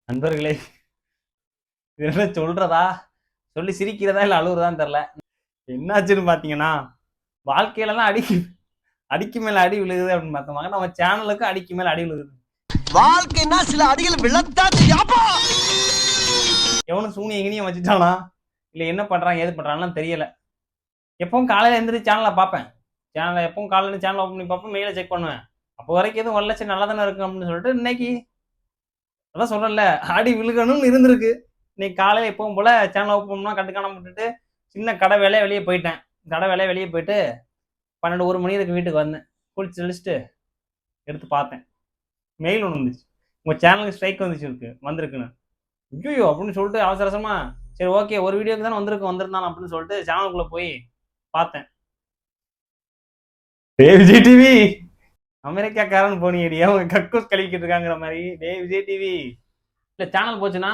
நண்பர்களே, இது என்ன சொல்றதா சொல்லி சிரிக்கிறதா இல்ல அழுவுறதான்னு தெரியல. என்னாச்சுன்னு பாத்தீங்கன்னா, வாழ்க்கையிலலாம் அடிக்கு மேல அடி விழுகுது அப்படின்னு பார்த்தோம். நம்ம சேனலுக்கு அடிக்கு மேல அடி விழுகுது. வாழ்க்கைன்னா சில அடிகள் விழத்தான் செய்யாப்பா. எவனும் சூனியம் எங்கேயும் வச்சுட்டானா இல்ல என்ன பண்றான் ஏது பண்றான்னு தெரியல. எப்பவும் காலையில எந்திரிச்சு சேனலை பார்ப்பேன். சேனலை எப்பவும் காலையில சேனல் ஓப்பன் பண்ணி பார்ப்பேன், மெயிலை செக் பண்ணுவேன். அப்போ வரைக்கும் எதுவும் வரல, சரி நல்லா தானே இருக்கு அப்படின்னு சொல்லிட்டு இன்னைக்கு அதான் சொல்றேன்ல, அடி விழுகணும்னு இருந்திருக்கு. இன்னைக்கு காலையில எப்பவும் போல சேனல் ஓப்பன் பண்ணா கண்டுக்காம விட்டுட்டு சின்ன கடை வேலையை வெளியே போயிட்டேன். கடை வேலையை வெளியே போயிட்டு 12 1 மணி இருக்கு வீட்டுக்கு வந்தேன். குளிச்சு தெளிச்சுட்டு எடுத்து பார்த்தேன். மெயில் ஒன்று வந்துச்சு, உங்க சேனலுக்கு ஸ்ட்ரைக் வந்திருக்குன்னு. ஐயோ அப்படின்னு சொல்லிட்டு அவசர அவசரமா சரி ஓகே ஒரு வீடியோக்கு தானே வந்திருந்தான் அப்படின்னு சொல்லிட்டு சேனலுக்குள்ள போய் பார்த்தேன். விஜய் டிவி அமெரிக்காக்காரன் போனியடி, அவங்க கக்கூஸ் கழுவிக்கிட்டு இருக்காங்கிற மாதிரி. விஜய் டிவி இல்ல சேனல் போச்சுன்னா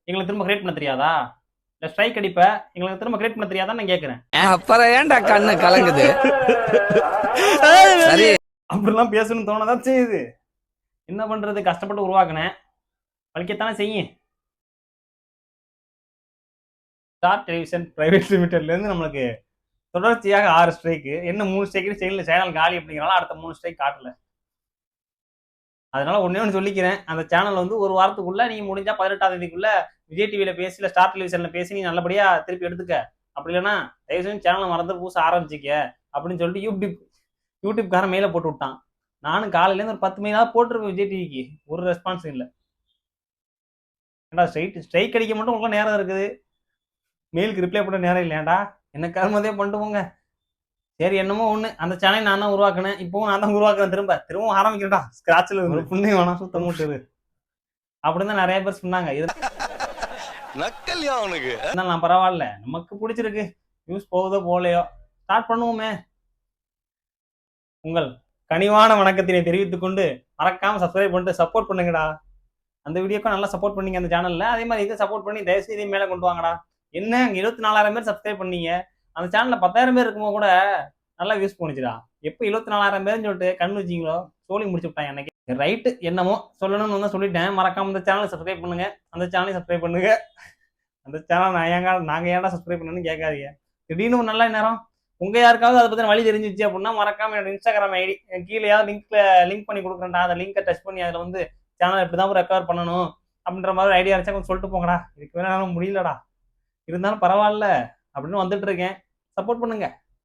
எங்களுக்கு திரும்ப கிரியேட் பண்ண தெரியாதா? இல்ல ஸ்ட்ரைக் அடிப்ப எங்களுக்கு திரும்ப கிரியேட் பண்ண தெரியாதான்னு நான் கேட்கிறேன். அப்புறம் ஏன்டா கண்ணு கலங்குது? சரி, அப்படிலாம் பேசணும்னு தோணதான் செய்யுது. என்ன பண்றது, கஷ்டப்பட்டு உருவாக்குனேன், வலிக்கத்தானே செய்யும். ஸ்டார் டெலிவிஷன் பிரைவேட் லிமிடெட்ல இருந்து நம்மளுக்கு தொடர்ச்சியாக 6 ஸ்ட்ரைக்கு. என்ன 3 ஸ்ட்ரைக்கு சேனல் காலி அப்படிங்கிறனால அடுத்த 3 ஸ்ட்ரைக் காட்டல. அதனால ஒன்னே ஒன்று சொல்லிக்கிறேன், அந்த சேனல் வந்து ஒரு வாரத்துக்குள்ள நீங்க முடிஞ்சா 18ஆம் தேதிக்குள்ள விஜய் டிவியில பேசி இல்ல ஸ்டார் டெலிவிஷன்ல பேசி நீ நல்லபடியா திருப்பி எடுத்துக்க. அப்படி இல்லைன்னா தயவு செஞ்சு சேனலை மறந்து புதுசா ஆரம்பிச்சிக்க அப்படின்னு சொல்லிட்டு யூடியூப்காரன் மெயில போட்டு விட்டான். நானும் காலையில இருந்து ஒரு 10 மெயிலாவது போட்டிருப்பேன் விஜய் டிவிக்கு, ஒரு ரெஸ்பான்ஸ் இல்லை. ஏன்டா ஸ்ட்ரைக் அடிக்க மட்டும் உங்களுக்கு நேரம் இருக்குது, மெயிலுக்கு ரிப்ளை பண்ண நேரம் இல்லையாண்டா? என்ன கருமதே பண்ணிட்டு போங்க. சரி என்னமோ ஒண்ணு, அந்த சேனல் நான் தான் உருவாக்குனேன், இப்பவும் நான் தான் உருவாக்குறேன். திரும்பவும் ஆரம்பிக்கிறேன்டா ஸ்கிராட்ச்ல இருந்து. புண்ணியம் வேணாம் சுத்த மூட்டுது அப்படின்னு தான் நிறைய பேர் சொன்னாங்க. நான் பரவாயில்ல, நமக்கு பிடிச்சிருக்கு, நியூஸ் போகுதோ போகலையோ ஸ்டார்ட் பண்ணுவோமே. உங்கள் கனிவான வணக்கத்தினை தெரிவித்துக் கொண்டு மறக்காம சப்ஸ்கிரைப் பண்ணிட்டு சப்போர்ட் பண்ணுங்கடா. அந்த வீடியோக்கும் நல்லா சப்போர்ட் பண்ணீங்க அந்த சேனல்ல, அதே மாதிரி இதை சப்போர்ட் பண்ணி தயவுசெய்து இதை மேல கொண்டு வாங்கடா. என்ன 24,000 பேர் சப்ஸ்கிரைப் பண்ணீங்க, அந்த சேனல்ல 10,000 பேர் இருக்கும்போது கூட நல்லா வியூஸ் போனிச்சுடா. எப்போ 24,000 பேர்னு சொல்லிட்டு கண்ணு வச்சிங்களோ சோழி முடிச்சு விட்டாங்க அன்னைக்கு. ரைட்டு, என்னமோ சொல்லணும்னு வந்து சொல்லிட்டேன். மறக்காம இந்த சேனலை சப்ஸ்கிரைப் பண்ணுங்க, அந்த சேனலையும் சப்ஸ்கிரைப் பண்ணுங்க. அந்த சேனல் நாங்க ஏன்டா சப்ஸ்கிரைப் பண்ணணும்னு கேட்காதீங்க. திடீர்னு ஒரு நல்ல நேரம் உங்க யாருக்காவது அதை பத்தி வழி தெரிஞ்சிச்சு அப்படின்னா மறக்காம என்னோட இன்ஸ்டாகிராம் ஐடி கீழேயாவது லிங்க் பண்ணி கொடுக்குறேன்டா. அந்த லிங்கை டச் பண்ணி அதில் வந்து சேனல் எப்படிதான் ரெக்கவர் பண்ணணும் அப்படின்ற மாதிரி ஐடியா இருந்துச்சா கொஞ்சம் சொல்லிட்டு போங்கடா. இதுக்கு வேணாலும் முடியலடா, இருந்தாலும் பரவாயில்ல அப்படின்னு வந்துட்டு இருக்கேன். சப்போர்ட் பண்ணுங்க.